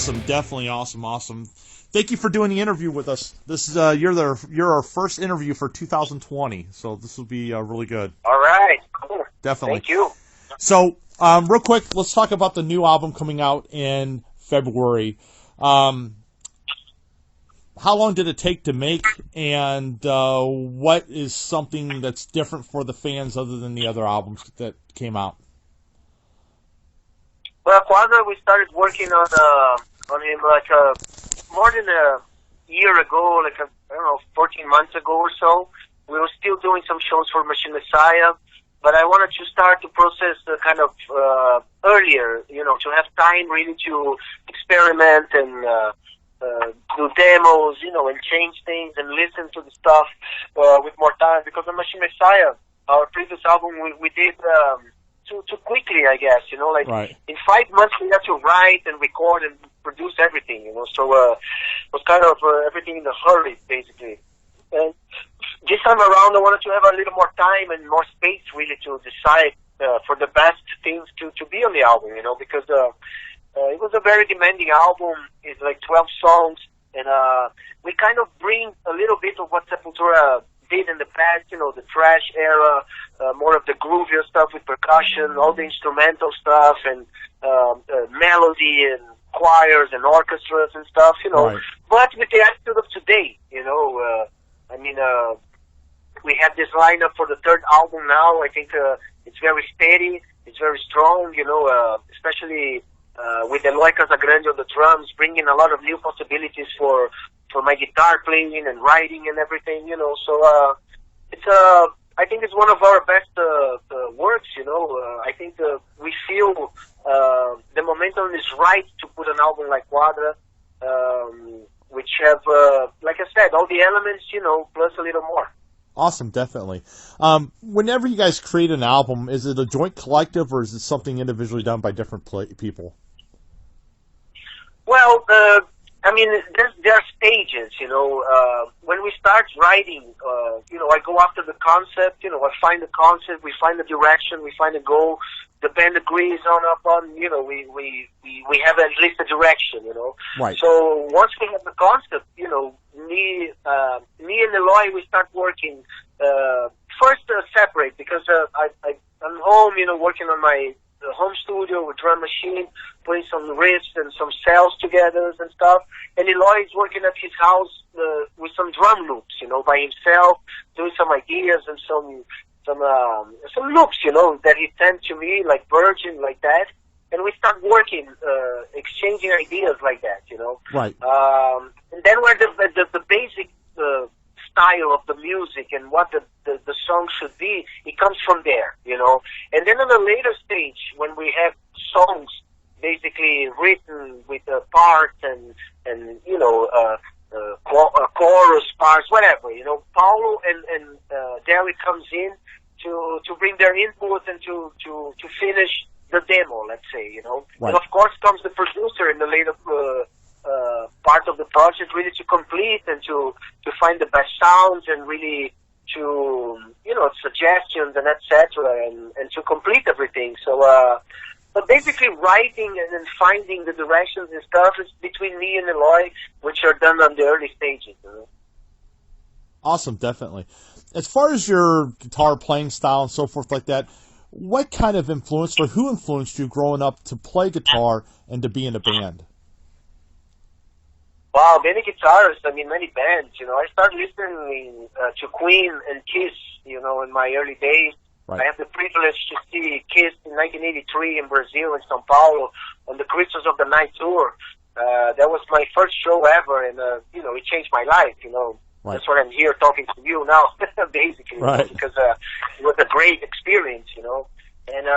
Awesome, definitely awesome. Thank you for doing the interview with us. This is you're our first interview for 2020, so this will be really good. All right, cool. Definitely. Thank you. So, real quick, let's talk about the new album coming out in February. How long did it take to make, and what is something that's different for the fans other than the other albums that came out? Well, Quadra, we started working on him like more than a year ago, 14 months ago or so. We were still doing some shows for Machine Messiah, but I wanted to start to process kind of earlier, to have time really to experiment and do demos, and change things and listen to the stuff with more time. Because on Machine Messiah, our previous album, we did too quickly, I guess. Right. In 5 months we had to write and record and produce everything. So it was kind of everything in a hurry, basically. And this time around, I wanted to have a little more time and more space, really, to decide for the best things to be on the album. Because it was a very demanding album. It's like 12 songs, and we kind of bring a little bit of what Sepultura did in the past, the thrash era, more of the groovier stuff with percussion, all the instrumental stuff, and melody and choirs and orchestras and stuff, Right. But with the attitude of today, we have this lineup for the third album now. I think it's very steady, it's very strong, especially with Eloy Casagrande on the drums, bringing a lot of new possibilities for my guitar playing and writing and everything, So it's I think it's one of our best works, I think we feel the momentum is right to put an album like Quadra, which have, like I said, all the elements, plus a little more. Awesome, definitely. Whenever you guys create an album, is it a joint collective or is it something individually done by different people? Well, there are stages, when we start writing, I go after the concept, I find the concept, we find the direction, we find the goal, the band agrees upon, we have at least a direction, Right. So once we have the concept, me and Eloy, we start working, first separate, because I'm home, working on my home studio with drum machine, putting some riffs and some cells together and stuff. And Eloy is working at his house with some drum loops, by himself, doing some ideas and some loops, that he sent to me, like Virgin, like that. And we start working, exchanging ideas like that, Right. And then where the basic style of the music and what the song should be, it comes from there, And then on a later stage, when we have songs basically written with parts and chorus parts, whatever, Paulo and Derek comes in to bring their input and to finish the demo, let's say, Right. And of course comes the producer in the later part of the project, really to complete and to find the best sounds and really to, suggestions and etc. and to complete everything. So, but basically writing and then finding the directions and stuff is between me and Eloy, which are done on the early stages. Awesome, definitely. As far as your guitar playing style and so forth like that, what kind of influence or who influenced you growing up to play guitar and to be in a band? Wow, many guitarists, many bands, I started listening to Queen and Kiss, in my early days. Right. I had the privilege to see Kiss in 1983 in Brazil, in São Paulo, on the Creatures of the Night tour. That was my first show ever, and, it changed my life, Right. That's why I'm here talking to you now, basically, right. Because it was a great experience, And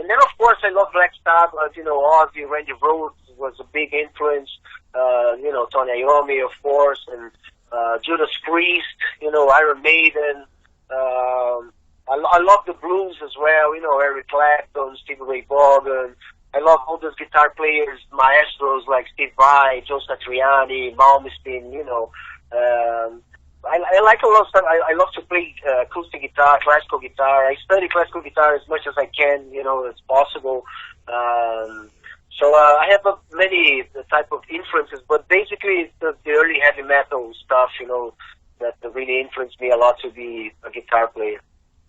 then, of course, I love Black Sabbath, Ozzy, Randy Rhoads was a big influence, Tony Iommi, of course, and Judas Priest, Iron Maiden. I love the blues as well, Eric Clapton, Stevie Ray Vaughan. I love all those guitar players, maestros like Steve Vai, Joe Satriani, Malmsteen, I like a lot of stuff. I love to play acoustic guitar, classical guitar. I study classical guitar as much as I can, as possible. So I have many type of influences, but basically it's the early heavy metal stuff, that really influenced me a lot to be a guitar player.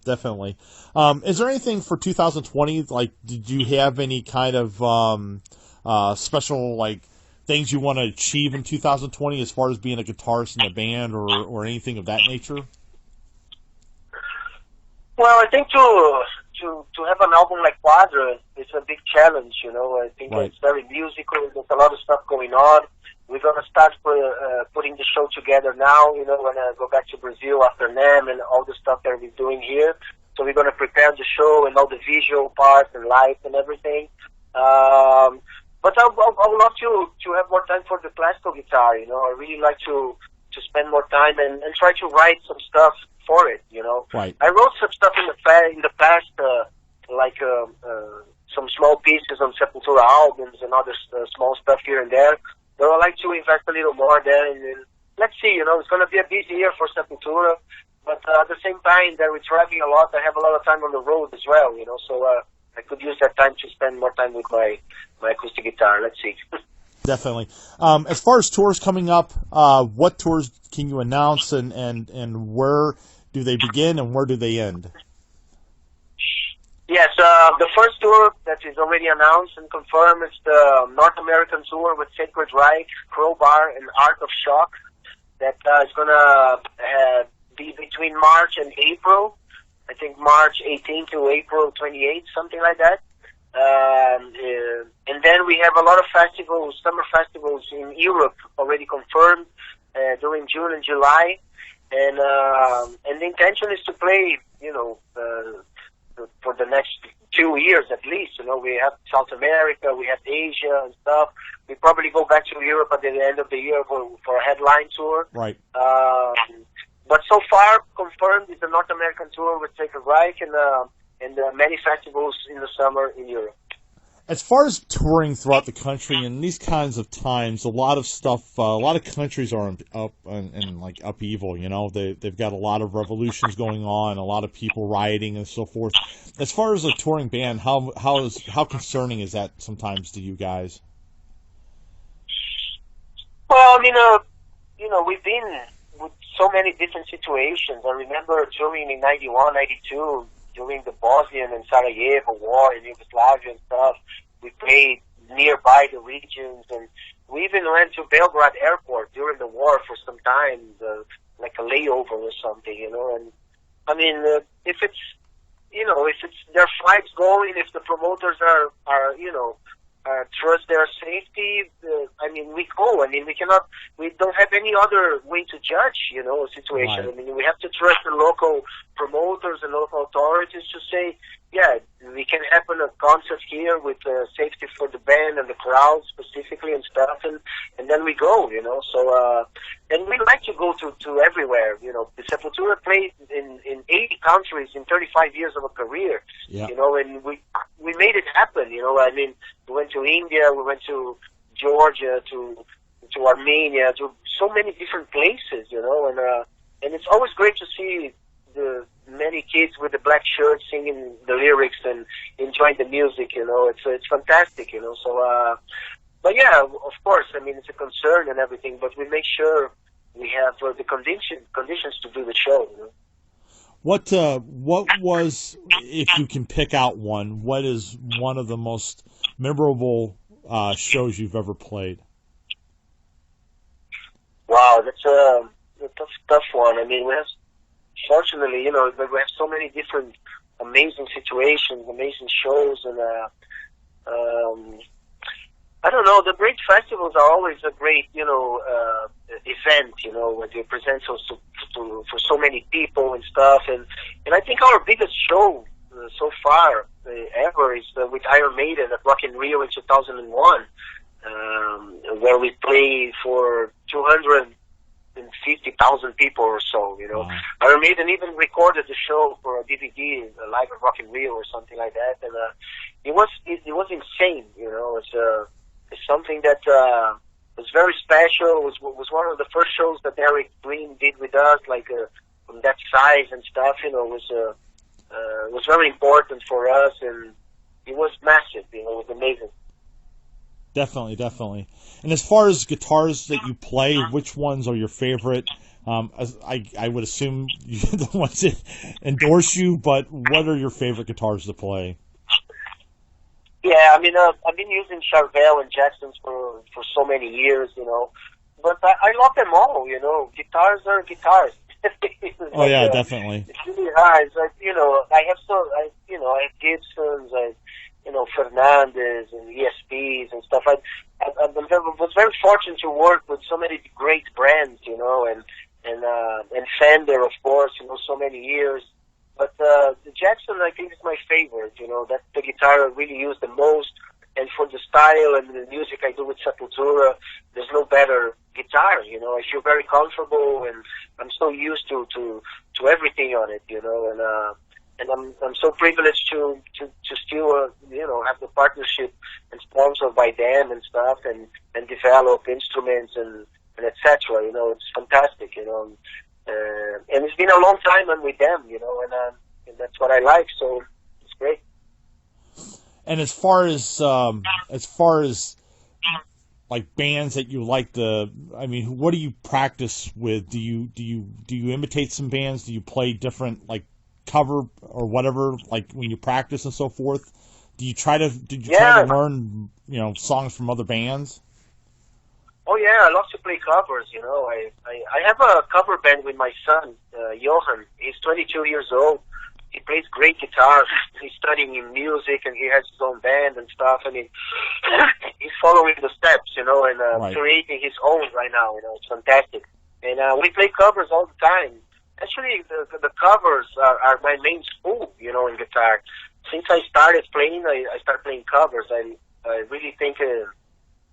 Definitely. Is there anything for 2020? Like, did you have any kind of special things you want to achieve in 2020 as far as being a guitarist in the band or anything of that nature? Well, I think to have an album like Quadra is a big challenge. I think Right. It's very musical. There's a lot of stuff going on. We're gonna start putting the show together now. When I go back to Brazil after NAMM and all the stuff that we're doing here. So we're gonna prepare the show and all the visual parts and lights and everything. But I would love to have more time for the classical guitar. I really like to spend more time and try to write some stuff for it. Right. I wrote some stuff in the past, some small pieces on Sepultura albums and other small stuff here and there. But I'd like to invest a little more there. And let's see, it's going to be a busy year for Sepultura. But at the same time that we're traveling a lot, I have a lot of time on the road as well, so I could use that time to spend more time with my acoustic guitar. Let's see. Definitely. As far as tours coming up, what tours can you announce and where do they begin and where do they end? Yes, the first tour that is already announced and confirmed is the North American tour with Sacred Reich, Crowbar, and Art of Shock. That is going to be between March and April. I think March 18 to April 28, something like that. And then we have a lot of festivals, summer festivals in Europe already confirmed during June and July. And the intention is to play, for the next 2 years at least. We have South America, we have Asia and stuff. We probably go back to Europe at the end of the year for a headline tour. Right. But so far confirmed is the North American tour with Sacred Reich and many festivals in the summer in Europe. As far as touring throughout the country in these kinds of times, a lot of stuff, a lot of countries are up and upheaval. They've got a lot of revolutions going on, a lot of people rioting and so forth. As far as a touring band, how concerning is that sometimes to you guys? Well, we've been with so many different situations. I remember touring in 91, 92. During the Bosnian and Sarajevo war in Yugoslavia and stuff. We played nearby the regions, and we even went to Belgrade airport during the war for some time, like a layover or something, and I mean, if it's their flights going, if the promoters are trust their safety, we go. We don't have any other way to judge, a situation. Right. We have to trust the local promoters and local authorities to say, yeah, we can happen a concert here with safety for the band and the crowd specifically and stuff, and then we go, So, and we like to go to everywhere, The Sepultura played in 80 countries in 35 years of a career, yeah. And we made it happen, We went to India, we went to Georgia, to Armenia, to so many different places, and it's always great to see the many kids with the black shirts singing the lyrics and enjoying the music, it's fantastic, So, but yeah, of course, it's a concern and everything, but we make sure we have the conditions to do the show, What was, if you can pick out one, what is one of the most memorable shows you've ever played? Wow, that's a tough one. We have, fortunately, we have so many different amazing situations, amazing shows, and I don't know. The great festivals are always a great, event, when you present for so many people and stuff. And I think our biggest show so far ever is with Iron Maiden at Rock in Rio in 2001, where we played for 250,000 people or so. Wow. Iron Maiden even recorded the show for a DVD, Live at Rock in Rio or something like that, and it was insane. It's something that was very special. It was one of the first shows that Eric Green did with us, from that size and stuff. It was very important for us, and it was massive. It was amazing. Definitely, definitely. And as far as guitars that you play, which ones are your favorite? I would assume the ones that endorse you, but what are your favorite guitars to play? Yeah, I mean, I've been using Charvel and Jackson's for so many years, but I love them all, Guitars are guitars. It's Oh like, yeah, definitely. it's really hard. It's like, I have Gibsons, Fernandez and ESPs and stuff. Was very fortunate to work with so many great brands, and Fender, of course, so many years. But the Jackson, I think, is my favorite. That's the guitar I really use the most. And for the style and the music I do with Sepultura, there's no better guitar. I feel very comfortable, and I'm so used to everything on it. And I'm so privileged to still have the partnership and sponsored by them and stuff, and develop instruments and etc. It's fantastic. And it's been a long time I'm with them, and that's what I like. So it's great. And as far as like bands that you like what do you practice with? Do you imitate some bands? Do you play different like cover or whatever like when you practice and so forth? Did you try to learn songs from other bands? Oh yeah, I love to play covers. I have a cover band with my son, Johan. He's 22 years old. He plays great guitar. He's studying in music, and he has his own band and stuff. And he's following the steps, and Right. creating his own right now. It's fantastic. And we play covers all the time. Actually, the covers are my main school, in guitar. Since I started playing, I started playing covers. I really think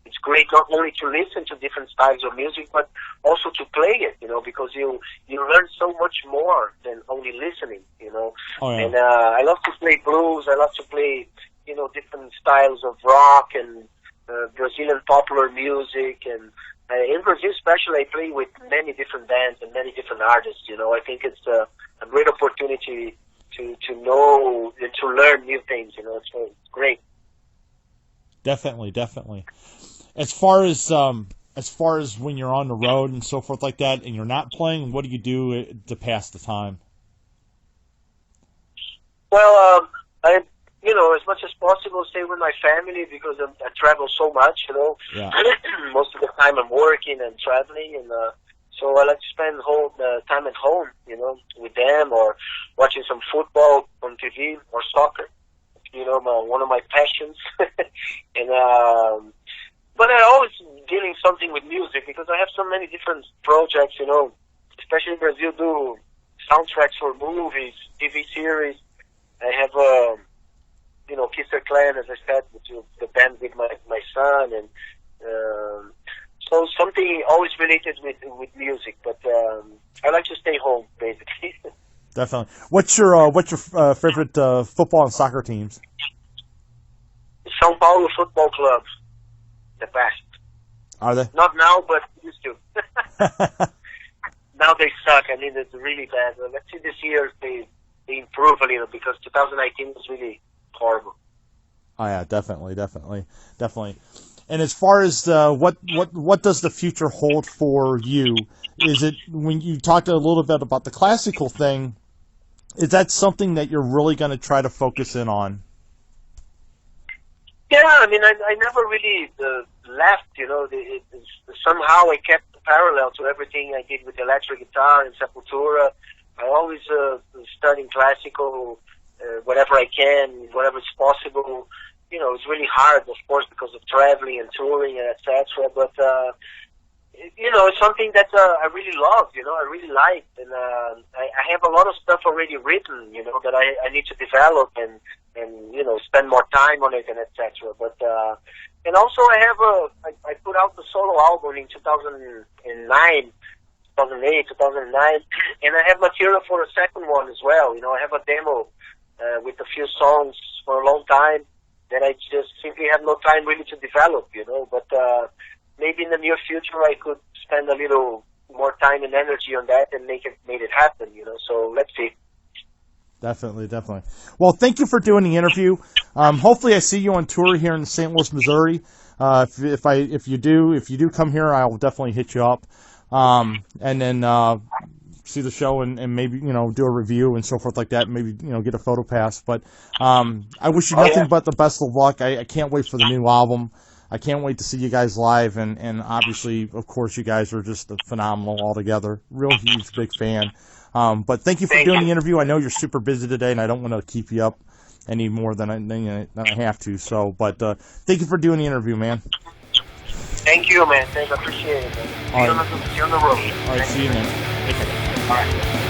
it's great not only to listen to different styles of music, but also to play it, because you learn so much more than only listening, Oh, yeah. And I love to play blues. I love to play, different styles of rock and Brazilian popular music. And in Brazil especially, I play with many different bands and many different artists. I think it's a great opportunity to know and to learn new things. It's great. Definitely, definitely. As far as when you're on the road and so forth like that, and you're not playing, what do you do to pass the time? Well, I as much as possible stay with my family because I travel so much. Yeah. Most of the time I'm working and traveling, and so I like to spend whole time at home, with them, or watching some football on TV or soccer. One of my passions, and but I always dealing something with music because I have so many different projects, especially in Brazil, do soundtracks for movies, TV series. I have, Kisser Clan, as I said, which is the band with my son, and so something always related with music. But I like to stay home, basically. Definitely. What's your favorite football and soccer teams? São Paulo Football Club, the best. Are they? Not now, but used to. Now they suck. I mean, it's really bad. Let's see this year they improve a little because 2019 was really horrible. Oh yeah, definitely. And as far as what does the future hold for you? Is it when you talked a little bit about the classical thing? Is that something that you're really going to try to focus in on? Yeah, I mean, I never really left. Somehow I kept parallel to everything I did with electric guitar and Sepultura. I always studying classical, whatever I can, whatever is possible. It's really hard, of course, because of traveling and touring and etc. But it's something that I really love. I really like, and I have a lot of stuff already written. That I need to develop and spend more time on it and etc. But and also I put out the solo album in 2009. 2008, 2009, and I have material for a second one as well. I have a demo with a few songs for a long time that I just simply have no time really to develop, But maybe in the near future I could spend a little more time and energy on that and make it happen, So let's see. Definitely. Well, thank you for doing the interview. Hopefully I see you on tour here in St. Louis, Missouri. If you do come here, I will definitely hit you up, and then see the show and maybe do a review and so forth like that. Maybe get a photo pass. But I wish you nothing but the best of luck. I can't wait for the new album. I can't wait to see you guys live, and obviously, of course, you guys are just phenomenal altogether. Real huge, big fan. But thank you for doing the interview. I know you're super busy today, and I don't want to keep you up any more than I have to. So, but thank you for doing the interview, man. Thank you, man. Thanks, I appreciate it, man. See you on the road. All right, see you, man. Take care. All right.